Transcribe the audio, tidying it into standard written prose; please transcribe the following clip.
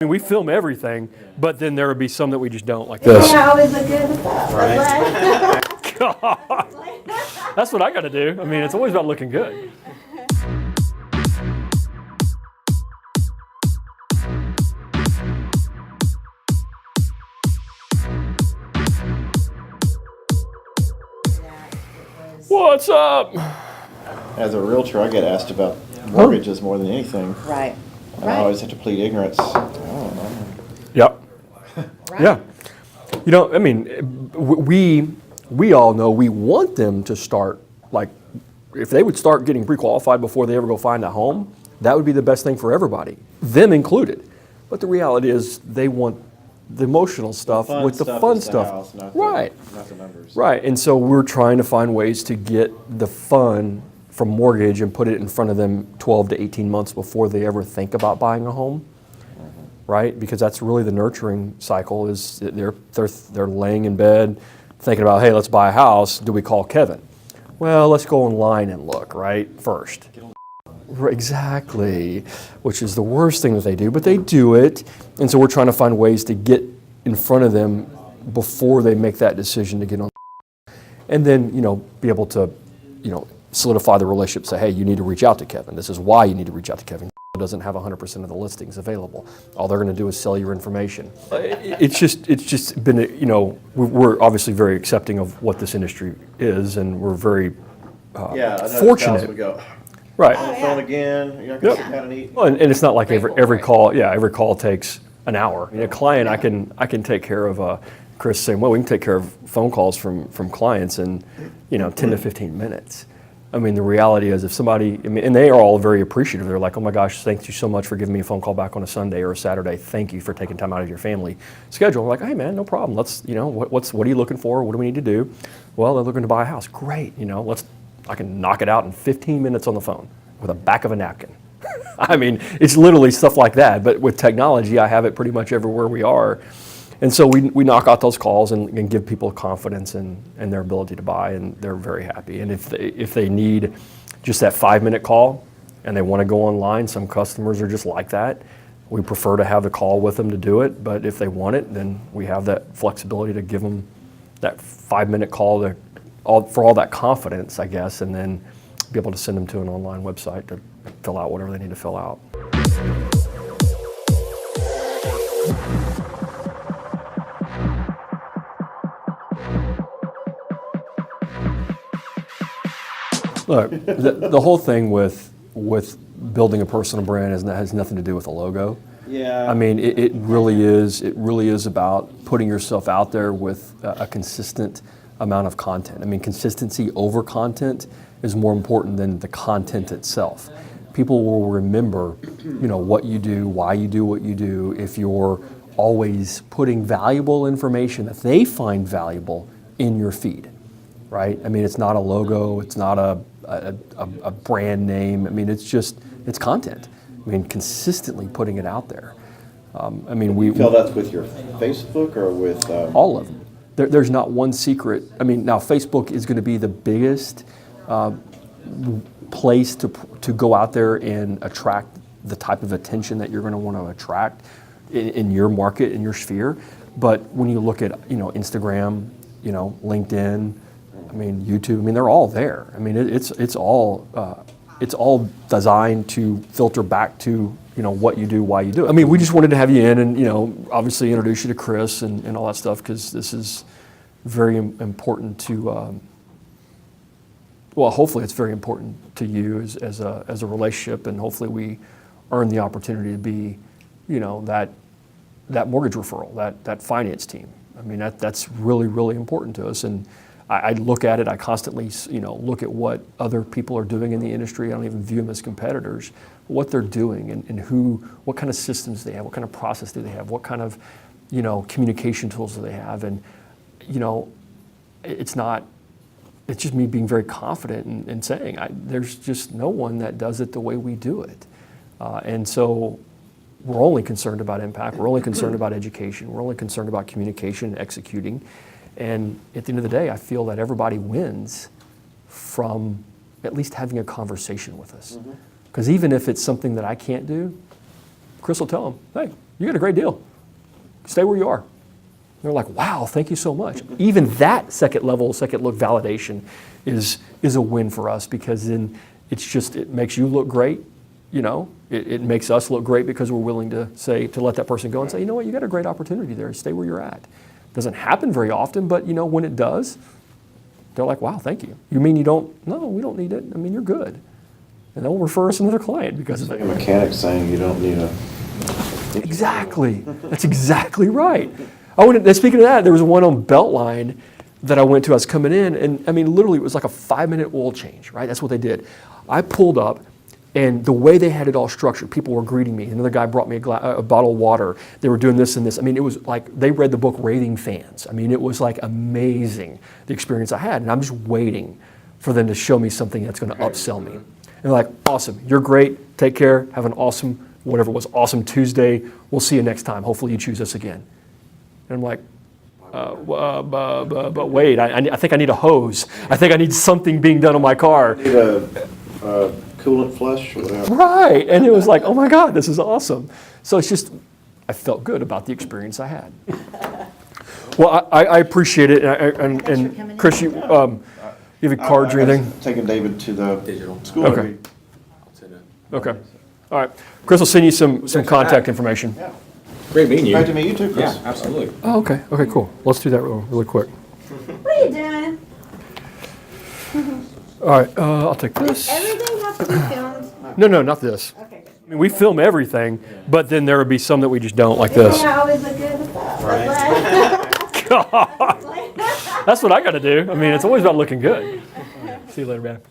I mean, we film everything, but then there would be some that we just don't, like this. Yeah, always look good with that. Right. God. That's what I got to do. I mean, it's always about looking good. What's up? As a realtor, I get asked about mortgages more than anything. Right. And I always have to plead ignorance. I don't know. Yep. Right. Yeah. You know, I mean, we all know we want them to start, like, if they would start getting pre-qualified before they ever go find a home, that would be the best thing for everybody, them included. But the reality is they want the emotional stuff with the fun stuff. House, not right. Not the numbers. Right. And so we're trying to find ways to get the fun from mortgage and put it in front of them 12 to 18 months before they ever think about buying a home. Right? Because that's really the nurturing cycle, is they're laying in bed thinking about, hey, let's buy a house. Do we call Kevin? Well, let's go online and look, right, first. Exactly, which is the worst thing that they do, but they do it. And so we're trying to find ways to get in front of them before they make that decision to get on. And then, be able to, solidify the relationship, say, hey, you need to reach out to Kevin. This is why you need to reach out to Kevin. Doesn't have 100% of the listings available. All they're going to do is sell your information. It's just been, we're obviously very accepting of what this industry is, and we're very fortunate. Would go, right. on the phone again. You're not going to sit down and eat. Well, and it's not like every call takes an hour. A client, I can take care of. Chris saying, well, we can take care of phone calls from clients in 10 to 15 minutes. I mean, the reality is if somebody, and they are all very appreciative. They're like, oh my gosh, thank you so much for giving me a phone call back on a Sunday or a Saturday. Thank you for taking time out of your family schedule. We're like, hey man, no problem. Let's, what are you looking for? What do we need to do? Well, they're looking to buy a house. Great. I can knock it out in 15 minutes on the phone with a back of a napkin. I mean, it's literally stuff like that. But with technology, I have it pretty much everywhere we are. And so we knock out those calls and give people confidence in their ability to buy, and they're very happy. And if they need just that 5-minute call and they want to go online, some customers are just like that. We prefer to have the call with them to do it, but if they want it, then we have that flexibility to give them that 5-minute call for all that confidence, I guess, and then be able to send them to an online website to fill out whatever they need to fill out. Look, the whole thing with building a personal brand has nothing to do with a logo. Yeah. I mean, it really is about putting yourself out there with a consistent amount of content. I mean, consistency over content is more important than the content itself. People will remember, what you do, why you do what you do, if you're always putting valuable information that they find valuable in your feed, right? I mean, it's not a logo, it's not a brand name. I mean, it's content. I mean, consistently putting it out there. You feel that's with your Facebook or with all of them. There's not one secret. I mean, now Facebook is going to be the biggest place to go out there and attract the type of attention that you're going to want to attract in your market, in your sphere. But when you look at Instagram, LinkedIn, I mean YouTube, I mean they're all there. I mean it's all designed to filter back to what you do, why you do it. I mean, we just wanted to have you in and obviously introduce you to Chris and all that stuff, because this is very important to. Well, hopefully it's very important to you as a relationship, and hopefully we earn the opportunity to be, that mortgage referral, that finance team. I mean that's really, really important to us, and I look at it. I constantly look at what other people are doing in the industry. I don't even view them as competitors. What they're doing and what kind of systems they have, what kind of process do they have, what kind of communication tools do they have, and it's just me being very confident in saying there's just no one that does it the way we do it. And so we're only concerned about impact. We're only concerned about education. We're only concerned about communication and executing. And at the end of the day, I feel that everybody wins from at least having a conversation with us. Because even if it's something that I can't do, Chris will tell them, hey, you got a great deal. Stay where you are. They're like, wow, thank you so much. Even that second level, second look validation is a win for us, because then it makes you look great. It makes us look great because we're willing to let that person go and say, you know what, you got a great opportunity there. Stay where you're at. Doesn't happen very often, but when it does, they're like, wow, thank you. You mean you don't? No, we don't need it. I mean, you're good. And they'll refer us another client because It's of like it. a mechanic saying you don't need a. Exactly. That's exactly right. Speaking of that, there was one on Beltline that I went to. I was coming in, and I mean, literally, it was like a 5-minute oil change, right? That's what they did. I pulled up, and the way they had it all structured, people were greeting me. Another guy brought me a bottle of water. They were doing this and this. I mean, it was like they read the book Raving Fans. I mean, it was like amazing, the experience I had. And I'm just waiting for them to show me something that's going to upsell me. And they're like, awesome, you're great. Take care. Have an awesome, whatever it was, awesome Tuesday. We'll see you next time. Hopefully you choose us again. And I'm like, but wait, I think I need a hose. I think I need something being done on my car. Need a coolant flush or whatever. Right. And it was like, oh my God, this is awesome. So it's just, I felt good about the experience I had. Well, I appreciate it. And Chris, you have a cards or anything? Taking David to the Digital. school. Okay. every- Okay. All right. Chris will send you some contact information. Yeah. Great meeting you. Great to meet you too, Chris. Yeah, absolutely. Oh, okay. Okay, cool. Let's do that really quick. What are you doing? All right. I'll take this. Everything has to be filmed. No, not this. Okay, good. I mean, we film everything, but then there would be some that we just don't, like this. I always look good with that. God. That's what I got to do. I mean, it's always about looking good. See you later, man.